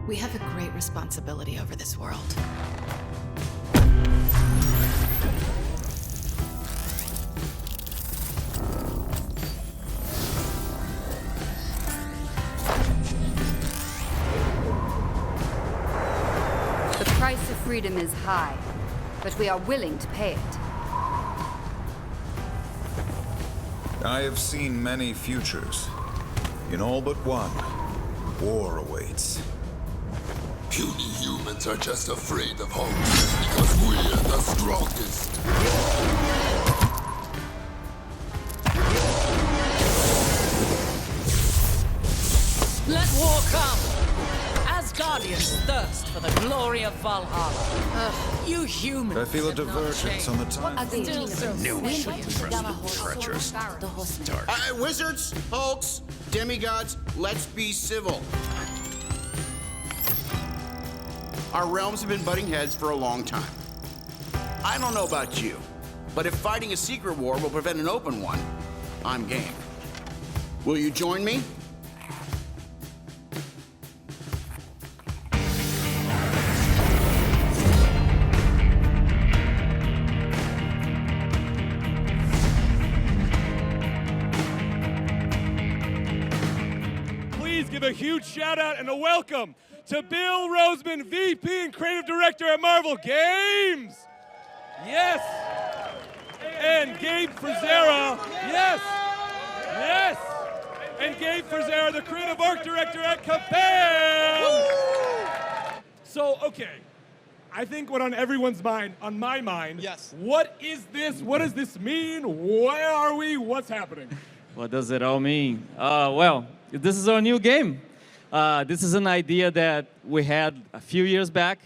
We have a great responsibility over this world. The price of freedom is high, but we are willing to pay it. I have seen many futures. In all but one, war awaits. Puny humans are just afraid of home because we're the strongest. Let war come! Asgardians thirst for the glory of Valhalla. You humans I feel a have not divergence changed. on the time. Still so Knew we sweet. shouldn't trust the treacherous dark. Wizards, hulks, demigods, let's be civil. Our realms have been butting heads for a long time. I don't know about you, but if fighting a secret war will prevent an open one, I'm game. Will you join me? Please give a huge shout out and a welcome to Bill Rosemann, VP and Creative Director at Marvel Games. Yes. And Gabe Frizzera. Yes. Yes. And Gabe Frizzera, the Creative Art Director at Kabam. So, okay. I think what on everyone's mind, on my mind, yes. What is this? What does this mean? Where are we? What's happening? What does it all mean? Well, this is our new game. This is an idea that we had a few years back,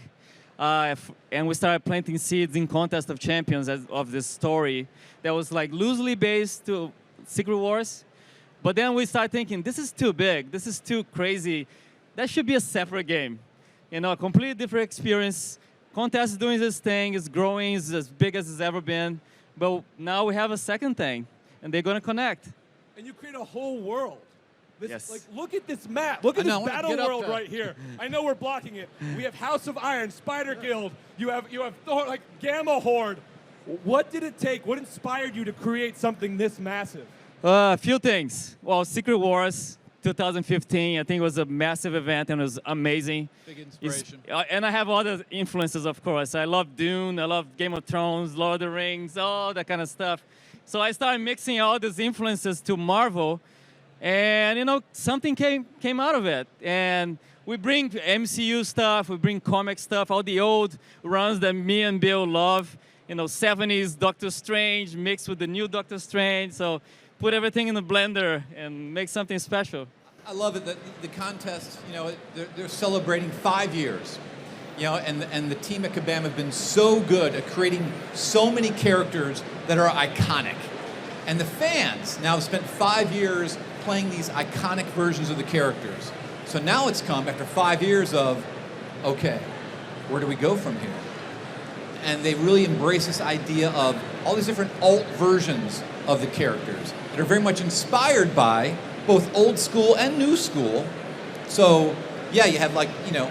and we started planting seeds in Contest of Champions of this story that was like loosely based to Secret Wars. But then we started thinking, this is too big, this is too crazy. That should be a separate game. You know, a completely different experience. Contest is doing this thing, it's growing, it's as big as it's ever been. But now we have a second thing, and they're going to connect. And you create a whole world. This, yes. Like, look at this map. Look at this battle world right here. I know we're blocking it. We have House of Iron, Spider Guild. You have Thor, like Gamma Horde. What did it take? What inspired you to create something this massive? A few things. Well, Secret Wars 2015, I think it was a massive event and it was amazing. Big inspiration. And I have other influences, of course. I love Dune, I love Game of Thrones, Lord of the Rings, all that kind of stuff. So I started mixing all these influences to Marvel. And, you know, something came out of it. And we bring MCU stuff, we bring comic stuff, all the old runs that me and Bill love. You know, 70s Doctor Strange mixed with the new Doctor Strange. So put everything in the blender and make something special. I love it that the contest, you know, they're celebrating 5 years. You know, and the team at Kabam have been so good at creating so many characters that are iconic. And the fans now have spent 5 years playing these iconic versions of the characters. So now it's come after 5 years of, okay, where do we go from here? And they really embrace this idea of all these different alt versions of the characters that are very much inspired by both old school and new school. So, yeah, you have like, you know,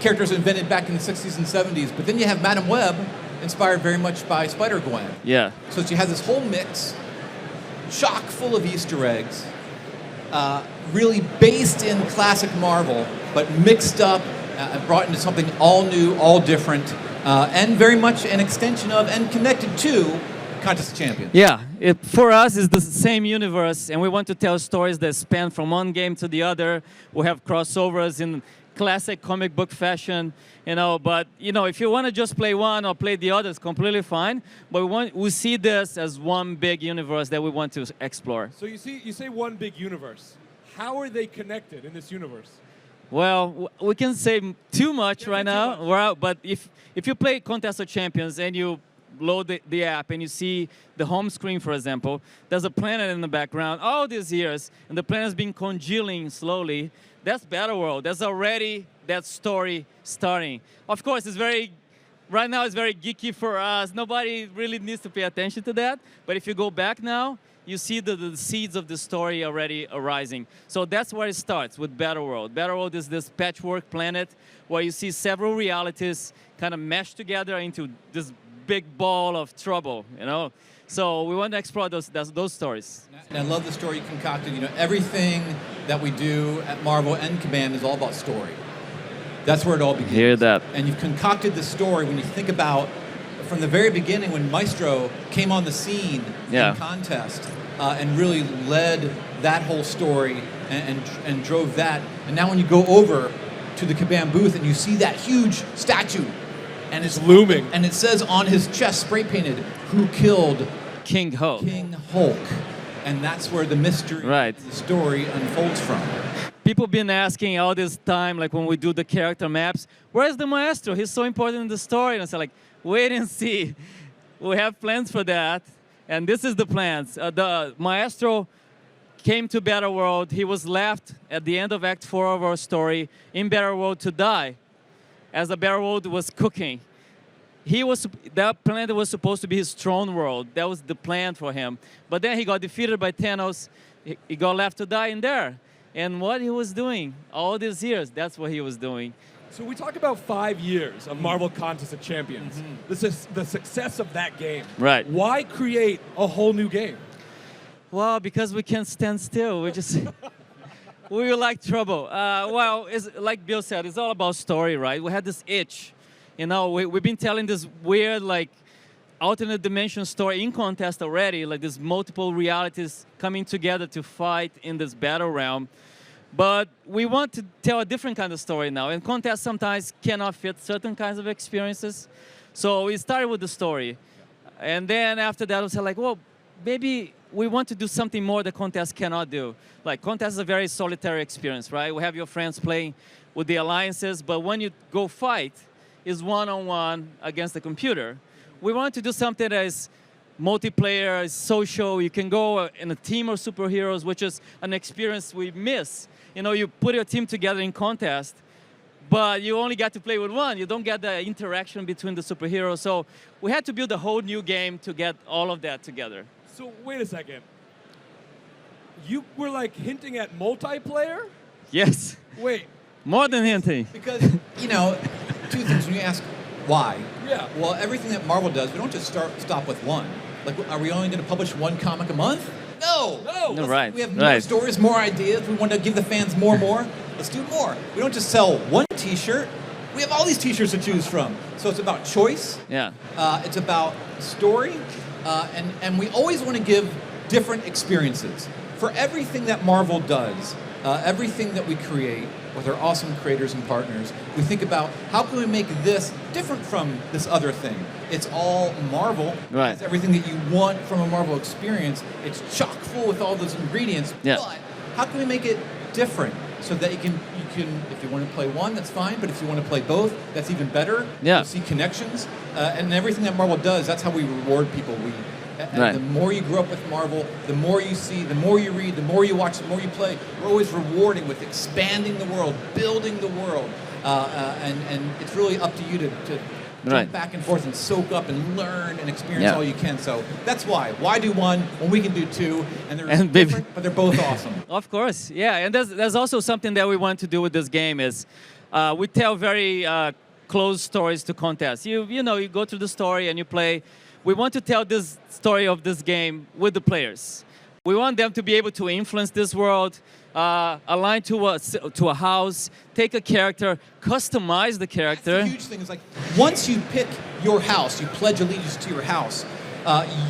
characters invented back in the 60s and 70s, but then you have Madam Web, inspired very much by Spider-Gwen. Yeah. So you have this whole mix, chock full of Easter eggs, really based in classic Marvel, but mixed up, brought into something all new, all different, and very much an extension of and connected to Contest of Champions. Yeah, for us, it's the same universe, and we want to tell stories that span from one game to the other. We have crossovers in classic comic book fashion, you know, but, you know, if you want to just play one or play the other, it's completely fine. But we see this as one big universe that we want to explore. So you say one big universe. How are they connected in this universe? Well, we can say too much right now, but if you play Contest of Champions and you load the app and you see the home screen, for example, there's a planet in the background all these years, and the planet's been congealing slowly. That's Battleworld. That's already that story starting. Of course, right now it's very geeky for us. Nobody really needs to pay attention to that. But if you go back now, you see the seeds of the story already arising. So that's where it starts, with Battleworld. Battleworld is this patchwork planet where you see several realities kind of meshed together into this big ball of trouble, you know? So we want to explore those stories. And I love the story you concocted. You know, everything that we do at Marvel and Kabam is all about story. That's where it all begins. Hear that. And you've concocted the story when you think about, from the very beginning when Maestro came on the scene in contest and really led that whole story and drove that. And now when you go over to the Kabam booth and you see that huge statue, and it's looming, and it says on his chest, spray painted, "Who killed King Hulk?" King Hulk. And that's where the mystery, the story unfolds from. People been asking all this time, like when we do the character maps, where's the Maestro? He's so important in the story. And I said, like, wait and see. We have plans for that. And this is the plans. The Maestro came to Battleworld. He was left at the end of Act 4 of our story in Battleworld to die as the Battleworld was cooking. That planet was supposed to be his throne world. That was the plan for him. But then he got defeated by Thanos. He got left to die in there. And what he was doing all these years, that's what he was doing. So we talk about 5 years of Marvel Contest of Champions. This is the success of that game. Right. Why create a whole new game? Well, because we can't stand still. We just we like trouble. Well, it's, like Bill said, it's all about story, right? We had this itch. You know, we've been telling this weird, like, alternate dimension story in contest already, like these multiple realities coming together to fight in this battle realm. But we want to tell a different kind of story now, and contest sometimes cannot fit certain kinds of experiences. So we started with the story. And then after that, we said, like, well, maybe we want to do something more that contest cannot do. Like, contest is a very solitary experience, right? We have your friends playing with the alliances, but when you go fight, it's one-on-one against the computer. We want to do something that is multiplayer, is social. You can go in a team of superheroes, which is an experience we miss. You know, you put your team together in contest, but you only get to play with one. You don't get the interaction between the superheroes. So we had to build a whole new game to get all of that together. So wait a second. You were like hinting at multiplayer? Yes. Wait. More than hinting. Because, you know, two things. When you ask why, well, everything that Marvel does, we don't just stop with one. Like, are we only going to publish one comic a month? No. No, right. We have more stories, more ideas. We want to give the fans more. Let's do more. We don't just sell one T-shirt. We have all these T-shirts to choose from. So it's about choice. Yeah. It's about story. And we always want to give different experiences. For everything that Marvel does, everything that we create with our awesome creators and partners, we think about how can we make this different from this other thing. It's all Marvel. Right. It's everything that you want from a Marvel experience. It's chock full with all those ingredients. Yeah. But how can we make it different so that you can, if you want to play one, that's fine. But if you want to play both, that's even better. Yeah. You'll see connections. And everything that Marvel does, that's how we reward people. And the more you grow up with Marvel, the more you see, the more you read, the more you watch, the more you play. We're always rewarding with expanding the world, building the world. And it's really up to you to jump back and forth and soak up and learn and experience all you can. So that's why. Why do one when we can do two? And they're different, but they're both awesome. Of course, yeah. And there's also something that we want to do with this game is we tell very close stories to contests. You know, you go through the story and you play. We want to tell this story of this game with the players. We want them to be able to influence this world, align to a house, take a character, customize the character. That's the huge thing. Is like once you pick your house, you pledge allegiance to your house.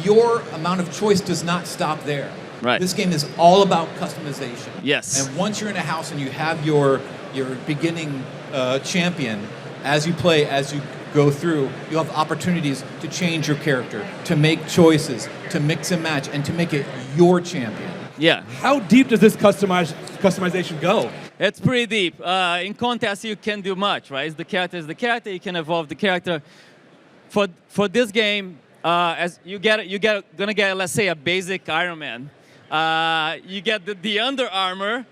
Your amount of choice does not stop there. Right. This game is all about customization. Yes. And once you're in a house and you have your beginning champion, as you play, as you go through, you have opportunities to change your character, to make choices, to mix and match, and to make it your champion. Yeah. How deep does this customization go? It's pretty deep. In contests, you can do much, right? It's the character is the character. You can evolve the character. For this game, as you're gonna get, let's say, a basic Iron Man. You get the Under Armour,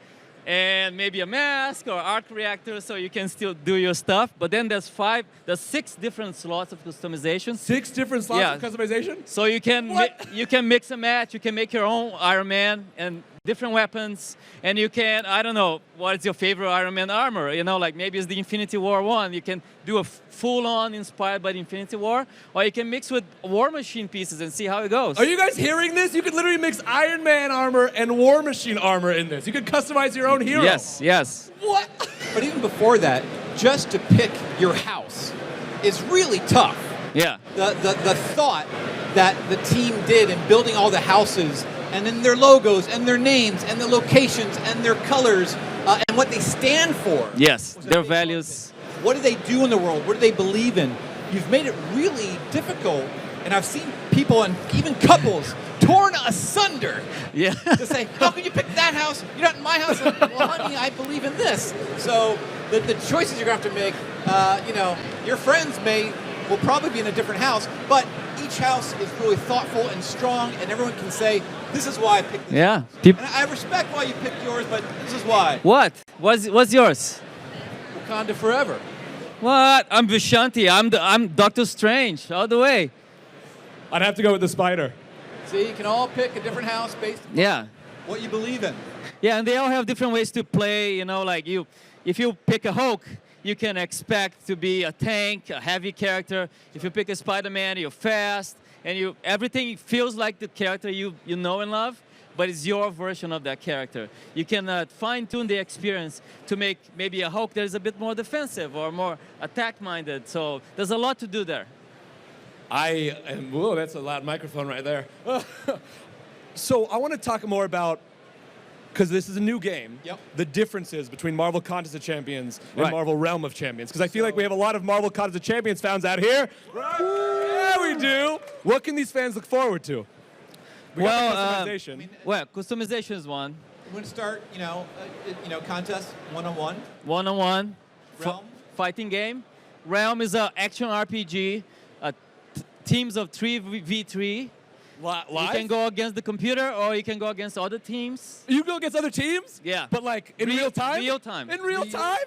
and maybe a mask or arc reactor, so you can still do your stuff. But then there's 6 different slots of customization. 6 different slots of customization? So you can you can mix and match. You can make your own Iron Man and different weapons, and you can, I don't know, what is your favorite Iron Man armor? You know, like maybe it's the Infinity War 1. You can do a full-on inspired by the Infinity War, or you can mix with War Machine pieces and see how it goes. Are you guys hearing this? You could literally mix Iron Man armor and War Machine armor in this. You could customize your own hero. Yes, yes. What? But even before that, just to pick your house is really tough. Yeah. The thought that the team did in building all the houses, and then their logos and their names and the locations and their colors and what they stand for. Yes, their values. What do they do in the world? What do they believe in? You've made it really difficult, and I've seen people and even couples torn asunder. Yeah. To say, how can you pick that house? You're not in my house. Like, well, honey, I believe in this. So the choices you're going to have to make, your friends will probably be in a different house, but each house is really thoughtful and strong, and everyone can say, this is why I picked this. Yeah. And I respect why you picked yours, but this is why. What? What's yours? Wakanda forever. What? I'm Vishanti. I'm Doctor Strange all the way. I'd have to go with the spider. See, you can all pick a different house based on what you believe in. Yeah, and they all have different ways to play. You know, like if you pick a Hulk, you can expect to be a tank, a heavy character. If you pick a Spider-Man, you're fast, and everything feels like the character you know and love, but it's your version of that character. You can fine-tune the experience to make maybe a Hulk that is a bit more defensive or more attack-minded. So there's a lot to do there. Whoa, that's a loud microphone right there. So I want to talk more about, because this is a new game, the differences between Marvel Contest of Champions and Marvel Realm of Champions. Because I feel like we have a lot of Marvel Contest of Champions fans out here. Right? Yeah, we do. What can these fans look forward to? We got the customization. Customization is one. We're going to start, contest one-on-one. One-on-one. Realm. Fighting game. Realm is an action RPG. Teams of 3v3. Live? You can go against the computer, or you can go against other teams. You go against other teams? Yeah. But like in real time? Real time. In real time?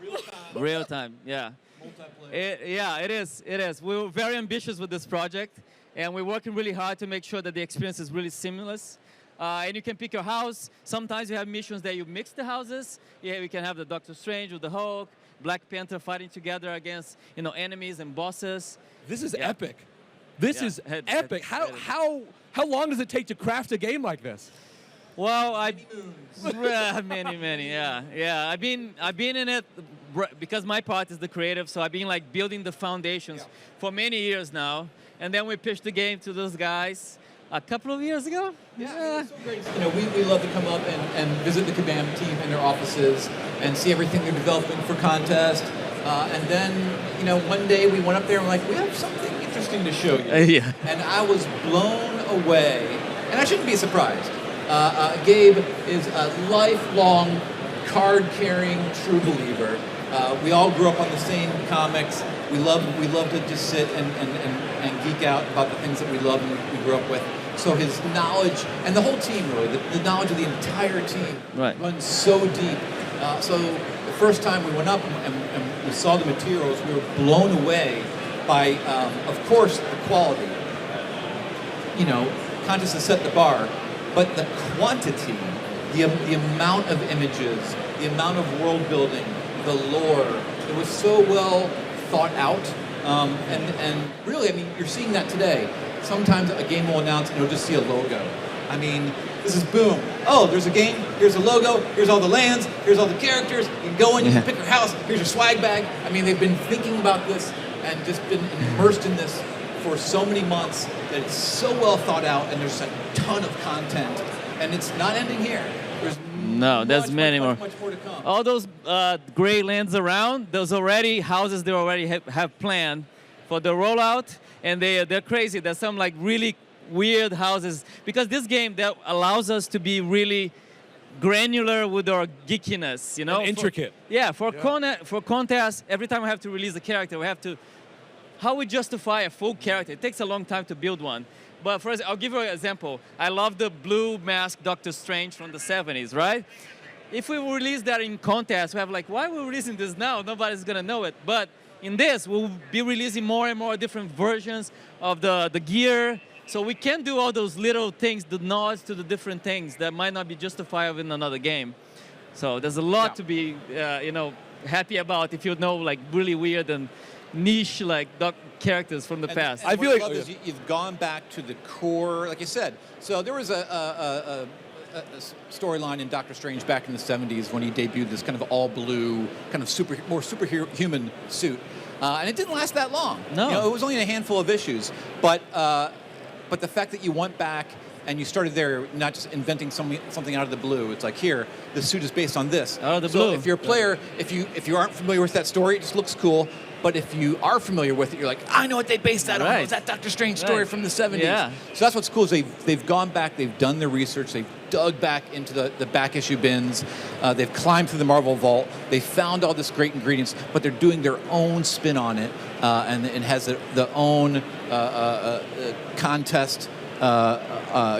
Real time. Real time, yeah. Multiplayer. It is. We're very ambitious with this project, and we're working really hard to make sure that the experience is really seamless. And you can pick your house. Sometimes you have missions that you mix the houses. Yeah, we can have the Doctor Strange with the Hulk, Black Panther fighting together against enemies and bosses. This is epic. This is epic. How long does it take to craft a game like this? Well, many, yeah. I've been in it because my part is the creative, so I've been like building the foundations for many years now. And then we pitched the game to those guys a couple of years ago. Yeah. It's so great. We love to come up and visit the Kabam team in their offices and see everything they're developing for contest. And then, one day we went up there and we're like, we have something interesting to show you. And I was blown away. And I shouldn't be surprised. Gabe is a lifelong card-carrying true believer. We all grew up on the same comics. We love to just sit and geek out about the things that we love and we grew up with. So his knowledge, and the whole team really, the knowledge of the entire team runs so deep. So the first time we went up and we saw the materials, we were blown away by, of course, the quality. Contest has set the bar, but the quantity, the amount of images, the amount of world building, the lore, it was so well thought out. And really, you're seeing that today. Sometimes a game will announce and you'll just see a logo. This is boom. Oh, there's a game, here's a logo, here's all the lands, here's all the characters, you can go in, you can pick your house, here's your swag bag. They've been thinking about this and just been immersed in this for so many months that it's so well thought out, and there's a ton of content. And it's not ending here. There's there's many more. Much more to come. All those gray lands around, those already houses they already have planned for the rollout, and they're crazy. There's some like really weird houses, because this game that allows us to be really granular with our geekiness, And intricate. For contest, every time we have to release a character, we have to, how we justify a full character. It takes a long time to build one. But I'll give you an example. I love the blue mask Doctor Strange from the 70s, right? if we release that in contest, we have like, why are we releasing this now? Nobody's gonna know it. But in this, we'll be releasing more and more different versions of the gear. So we can do all those little things, the nods to the different things that might not be justifiable in another game. So there's a lot to be, happy about if you know like really weird and niche like characters from the past. And I feel like you've gone back to the core, like you said. So there was a storyline in Doctor Strange back in the 70s when he debuted this kind of all blue, kind of more superhuman suit, and it didn't last that long. No, it was only a handful of issues, but the fact that you went back and you started there, not just inventing something out of the blue. It's like, here, the suit is based on this. Out of the blue. blue. If you're a player, if you aren't familiar with that story, it just looks cool. But if you are familiar with it, you're like, I know what they based that on. It was that Doctor Strange story from the 70s. Yeah. So that's what's cool is they've gone back, they've done their research, they've dug back into the back issue bins, they've climbed through the Marvel vault, they found all this great ingredients, but they're doing their own spin on it, and it has the own contest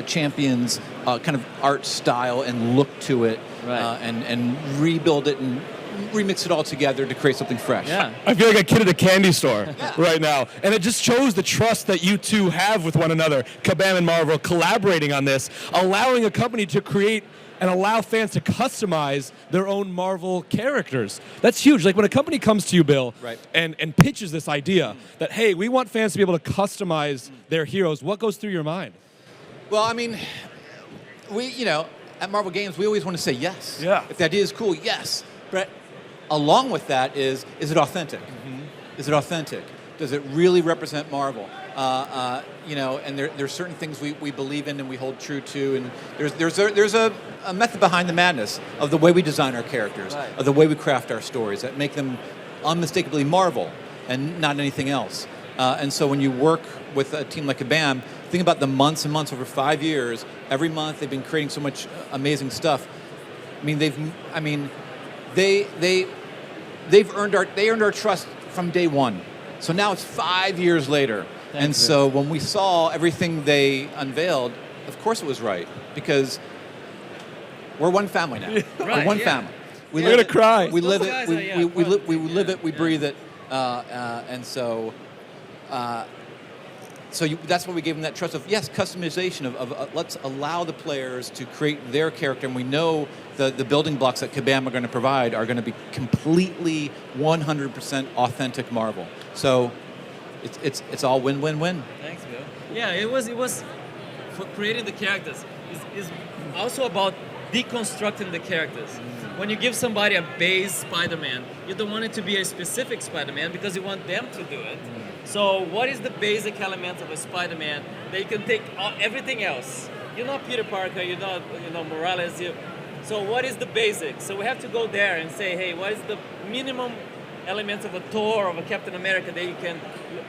champions kind of art style and look to it, and rebuild it and remix it all together to create something fresh. Yeah. I feel like a kid at a candy store right now. And it just shows the trust that you two have with one another, Kabam and Marvel, collaborating on this, allowing a company to create and allow fans to customize their own Marvel characters. That's huge. Like when a company comes to you, Bill, and pitches this idea that, hey, we want fans to be able to customize their heroes, what goes through your mind? Well, I mean, at Marvel Games, we always want to say yes. Yeah. If the idea is cool, yes. But along with that is it authentic? Is it authentic? Does it really represent Marvel? And there's certain things we believe in and we hold true to, and there's a method behind the madness of the way we design our characters, of the way we craft our stories that make them unmistakably Marvel and not anything else. And so when you work with a team like Kabam, think about the months and months over 5 years. Every month they've been creating so much amazing stuff. I mean, they've earned our trust from day one. So now it's 5 years later. So when we saw everything they unveiled, of course it was right, because we're one family now. We're one family. We're gonna cry. We live it. We live it. We breathe it. So that's why we gave them that trust of, yes, customization of let's allow the players to create their character, and we know the building blocks that Kabam are going to provide are going to be completely 100% authentic Marvel. So it's all win-win-win. Thanks, Bill. Yeah, it was for creating the characters. Is also about deconstructing the characters. When you give somebody a base Spider-Man, you don't want it to be a specific Spider-Man because you want them to do it. So what is the basic element of a Spider-Man that you can take everything else? You're not Peter Parker, you're not Morales. So what is the basic? So we have to go there and say, hey, what is the minimum elements of a Thor or of a Captain America that you can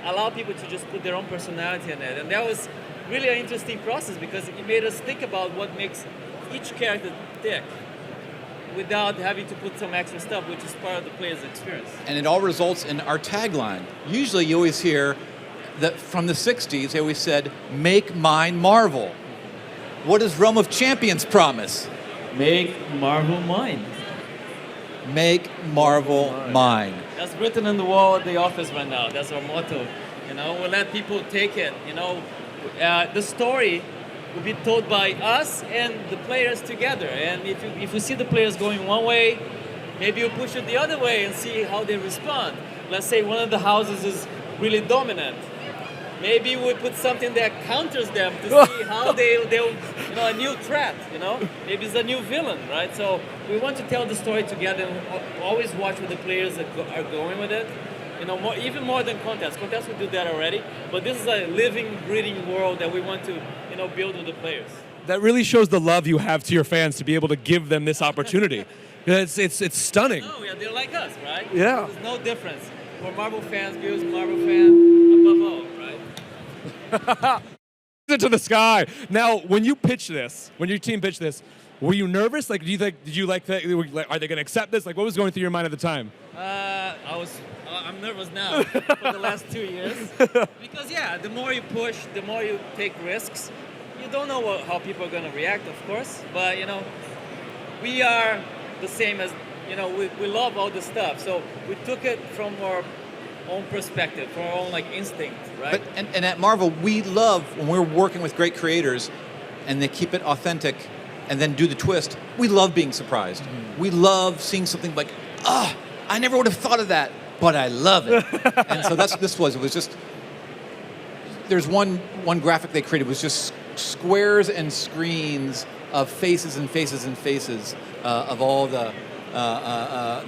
allow people to just put their own personality in it? And that was really an interesting process because it made us think about what makes each character tick without having to put some extra stuff, which is part of the player's experience. And it all results in our tagline. Usually you always hear that from the 60s, they always said, make mine Marvel. What does Realm of Champions promise? Make Marvel mine. Make Marvel mine. That's written on the wall at the office right now. That's our motto. We'll let people take it. The story will be told by us and the players together. And if you see the players going one way, maybe you push it the other way and see how they respond. Let's say one of the houses is really dominant. Maybe we put something that counters them to see how they'll a new threat, Maybe it's a new villain, right? So we want to tell the story together and always watch where the players are going with it. Even more than contests. Contests will do that already, but this is a living, breathing world that we want to, build with the players. That really shows the love you have to your fans to be able to give them this opportunity. It's stunning. No, yeah, they're like us, right? Yeah. There's no difference. We're Marvel fans, Bill's a Marvel fan, above all, right? Into the sky. Now, when your team pitched this, were you nervous? Like, did you like that? Are they going to accept this? Like, what was going through your mind at the time? I'm nervous now for the last 2 years. Because, the more you push, the more you take risks. You don't know how people are going to react, of course. But, we are the same as, we love all the stuff. So we took it from our own perspective, from our own like instinct, right? But and at Marvel, we love when we're working with great creators, and they keep it authentic, and then do the twist. We love being surprised. We love seeing something like, I never would have thought of that, but I love it. And so that's what this was. It was just, there's one graphic they created was just squares and screens of faces and faces and faces of all the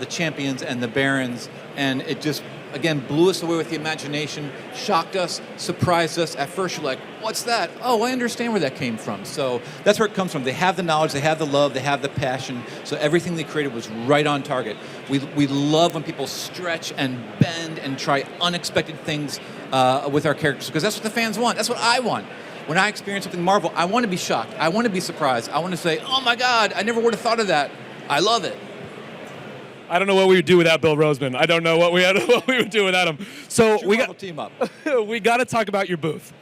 champions and the barons, and it just, again, blew us away with the imagination, shocked us, surprised us. At first, you're like, what's that? Oh, I understand where that came from. So that's where it comes from. They have the knowledge, they have the love, they have the passion. So everything they created was right on target. We love when people stretch and bend and try unexpected things with our characters, because that's what the fans want. That's what I want. When I experience something Marvel, I want to be shocked. I want to be surprised. I want to say, oh my God, I never would have thought of that. I love it. I don't know what we would do without Bill Rosemann. I don't know what we would do without him. So we got team up. We got to talk about your booth.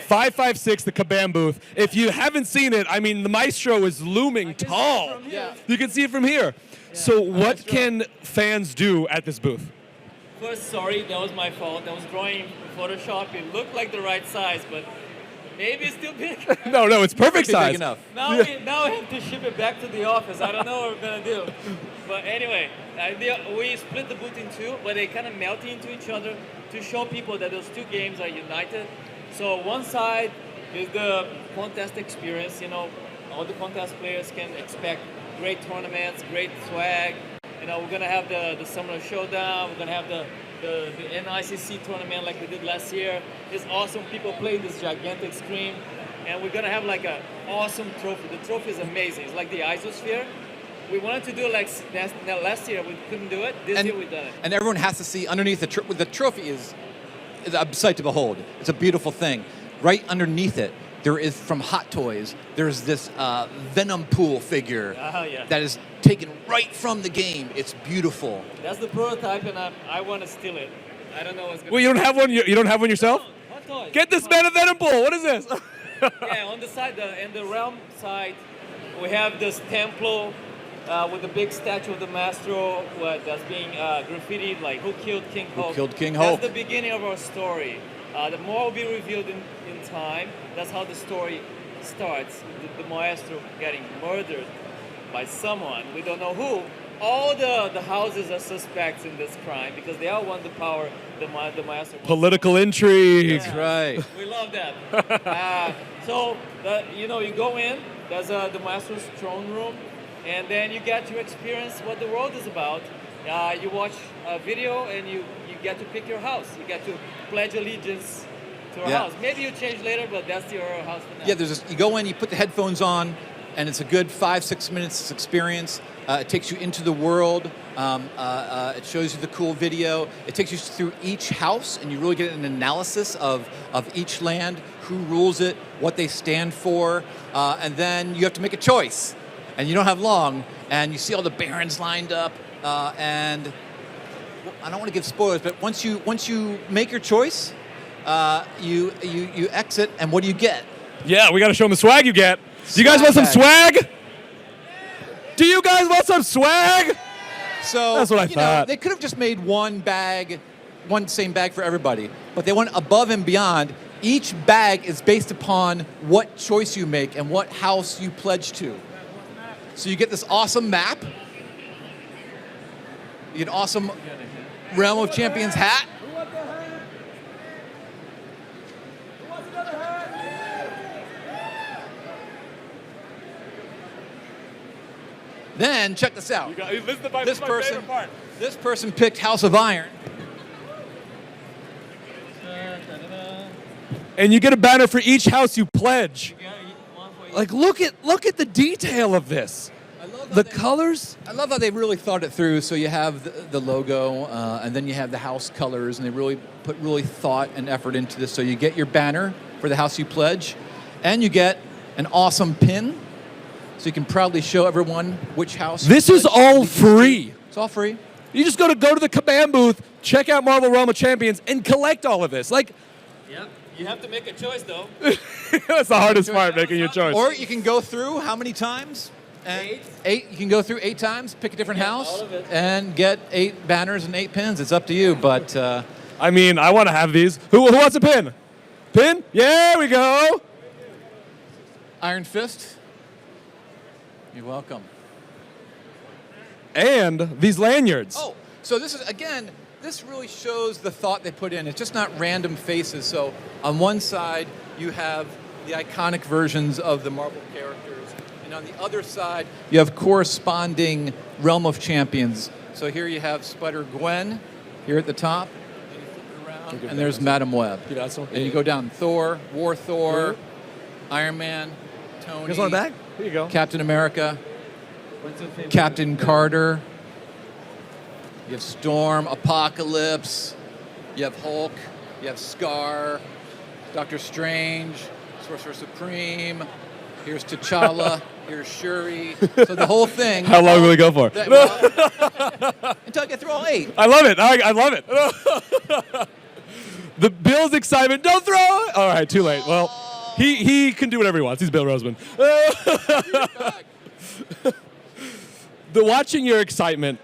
556, the Kabam booth. If you haven't seen it, I mean, the Maestro is looming tall. You can see it from here. So what can fans do at this booth? First, sorry, that was my fault. I was drawing in Photoshop. It looked like the right size, but maybe it's still big. No, it's perfect size. Big enough. Now I have to ship it back to the office. I don't know what we're going to do. But anyway, we split the booth in two, but they kind of melt into each other to show people that those two games are united. So one side is the contest experience. All the contest players can expect great tournaments, great swag. We're going to have the Summer Showdown. We're going to have the NYCC tournament like we did last year. It's awesome. People play this gigantic screen. And we're going to have like an awesome trophy. The trophy is amazing. It's like the isosphere. We wanted to do it like last year. We couldn't do it. This year we've done it. And everyone has to see underneath the trophy is a sight to behold. It's a beautiful thing. Right underneath it, there is, from Hot Toys, there's this Venom Pool figure that is taken right from the game. It's beautiful. That's the prototype, and I want to steal it. I don't know what's going to. Well, you don't have one. You don't have one yourself? No, Hot Toys. Get this man a Venom Pool. What is this? Yeah, on the side, in the realm side, we have this Templo with the big statue of the Maestro that's being graffitied, like who killed King Hulk. Who killed King Hulk? That's the beginning of our story. The more will be revealed in time. That's how the story starts. The Maestro getting murdered by someone. We don't know who. All the houses are suspects in this crime because they all want the power the Maestro wants. Political intrigue. That's right. We love that. So, you go in, there's the Maestro's throne room, and then you get to experience what the world is about. You watch a video and you get to pick your house. You get to pledge allegiance to our house. Maybe you change later, but that's your house for now. Yeah, you go in, you put the headphones on, and it's a good 5-6 minutes experience. It takes you into the world. It shows you the cool video. It takes you through each house, and you really get an analysis of each land, who rules it, what they stand for, and then you have to make a choice. And you don't have long, and you see all the barons lined up, and I don't want to give spoilers, but once you make your choice, you exit, and what do you get? Yeah, we got to show them the swag you get. Do you guys want some swag? Do you guys want some swag? So that's what I thought. They could have just made one same bag for everybody, but they went above and beyond. Each bag is based upon what choice you make and what house you pledge to. So you get this awesome map. You get an awesome Realm of Champions hat. Then check this out. This person picked House of Iron. And you get a banner for each house you pledge. Like, look at the detail of this. The colors. I love how they really thought it through. So you have the logo, and then you have the house colors, and they really put thought and effort into this. So you get your banner for the house you pledge, and you get an awesome pin. So you can proudly show everyone which house. This is all free. It's all free. You just go to the Kabam booth, check out Marvel Realm of Champions, and collect all of this. Like, yeah, you have to make a choice though. That's the hardest part, making your choice. Or you can go through how many times? And 8. You can go through 8 times, pick a different house, all of it. and get 8 banners and 8 pins. It's up to you, but I mean, I want to have these. Who wants a pin? Pin? Yeah, we go. Iron Fist, you're welcome. And these lanyards. Oh, so this is, again, this really shows the thought they put in. It's just not random faces. So on one side, you have the iconic versions of the Marvel characters. And on the other side, you have corresponding Realm of Champions. So here you have Spider-Gwen here at the top. And you flip it around, and there's Madam Web. And you go down Thor, War Thor, Iron Man, Tony. You guys want a bag? Here you go. Captain America, Captain Carter. You have Storm, Apocalypse, you have Hulk, you have Scar, Doctor Strange, Sorcerer Supreme, here's T'Challa, here's Shuri. So the whole thing. How long will we go for? Until I get through all 8. I love it. I love it. The Bill's excitement. Don't throw it. All right, too late. Well, he can do whatever he wants. He's Bill Rosemann. Watching your excitement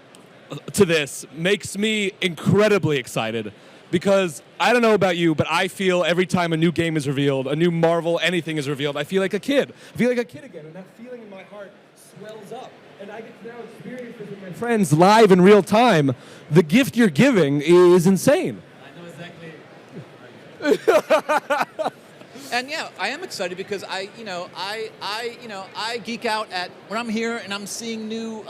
to this makes me incredibly excited because I don't know about you, but I feel every time a new game is revealed, a new Marvel anything is revealed, I feel like a kid. I feel like a kid again, and that feeling in my heart swells up. And I get to now experience this with my friends live in real time. The gift you're giving is insane. I know exactly. And yeah, I am excited because I geek out at when I'm here and I'm seeing new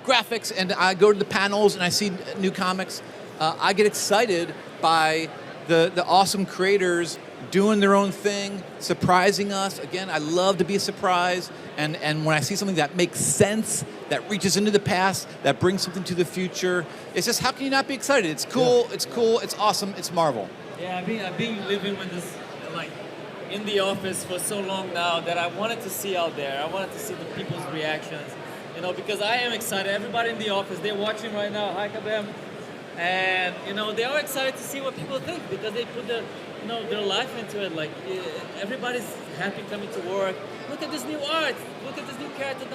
graphics and I go to the panels and I see new comics. I get excited by the awesome creators doing their own thing, surprising us. Again, I love to be a surprise. And when I see something that makes sense, that reaches into the past, that brings something to the future, it's just how can you not be excited? It's cool. Yeah. It's cool. It's awesome. It's Marvel. Yeah, I've been living with this, like, in the office for so long now that I wanted to see out there. I wanted to see the people's reactions, because I am excited. Everybody in the office, they're watching right now. Hi, Kabam. And, they are excited to see what people think because they put their life into it. Like, everybody's happy coming to work. Look at this new art. Look at this new character,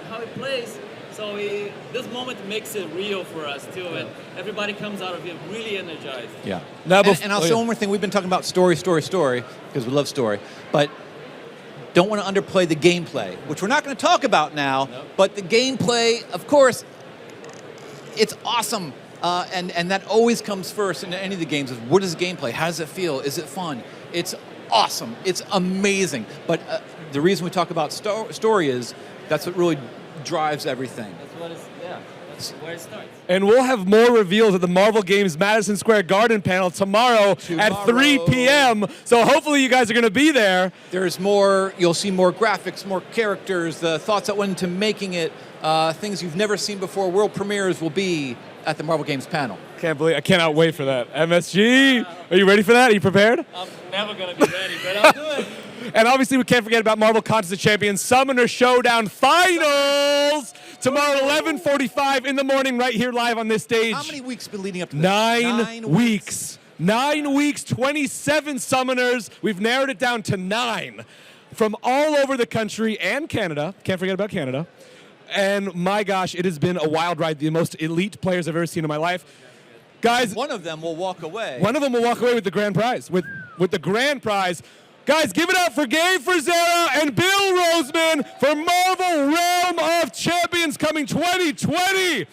how it plays. So this moment makes it real for us, too. And everybody comes out of here really energized. Yeah. And I'll say one more thing. We've been talking about story, because we love story. But don't want to underplay the gameplay, which we're not going to talk about now. Nope. But the gameplay, of course, it's awesome. And that always comes first in any of the games. Is what is the gameplay? How does it feel? Is it fun? It's awesome. It's amazing. But the reason we talk about story is that's what really drives everything. That's where it starts. And we'll have more reveals at the Marvel Games Madison Square Garden panel tomorrow at 3 p.m. So hopefully you guys are going to be there. There's more. You'll see more graphics, more characters, the thoughts that went into making it, things you've never seen before. World premieres will be at the Marvel Games panel. I cannot wait for that. MSG, are you ready for that? Are you prepared? I'm never going to be ready, but I'll do it. And obviously we can't forget about Marvel Contest of Champions Summoner Showdown Finals tomorrow at 11:45 in the morning right here live on this stage. How many weeks been leading up to this? 9 weeks. 9 weeks, 27 summoners. We've narrowed it down to 9 from all over the country and Canada. Can't forget about Canada. And my gosh, it has been a wild ride. The most elite players I've ever seen in my life. Guys, one of them will walk away. One of them will walk away with the grand prize. With the grand prize. Guys, give it up for Gabe Frizzera and Bill Rosemann for Marvel Realm of Champions coming 2020.